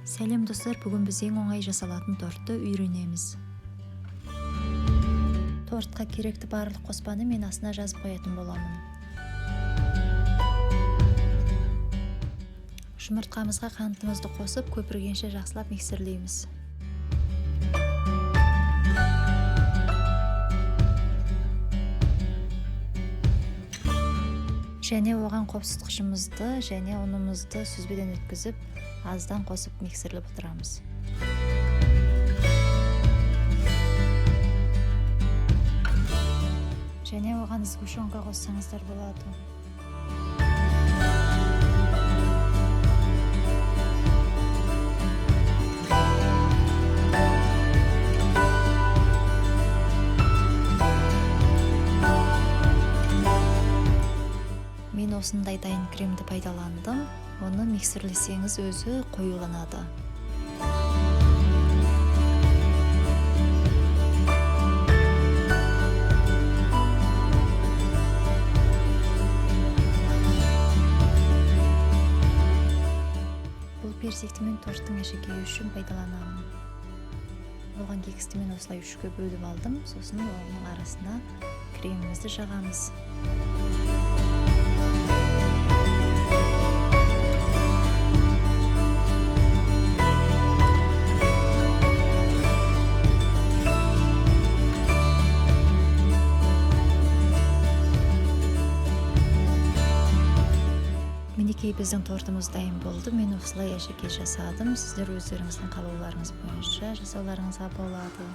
Сәлем достар, бүгін біз ең оңай жасалатын тортты үйренеміз. Тортқа керекті барлық қоспаны мен астына жазып қоятын боламын. Жұмыртқамызға қантымызды қосып, көпіргенше жақсылап миксерлейміз. Және оған қопсытқышымызды және ұнымызды сүзбеден өткізіп, аздан қосып миксерлеп отырамыз. Және оған сгущенка қоссаңыздар болады. Мен осындай дайын кремді пайдаландым. Оны миксерлесеңіз өзі қоюланады. Бұл персикті мен торттың әшекейі үшін пайдаланамын. Оған кекісті мен осылай үшке бөліп алдым. Сосын оның арасына кремімізді жағамыз. Мінекей біздің тортымыз дайын болды. Мен осылай әшекей жасадым. Сіздер өздеріңіздің қалауларыңыз бойынша жасауларыңызға болады.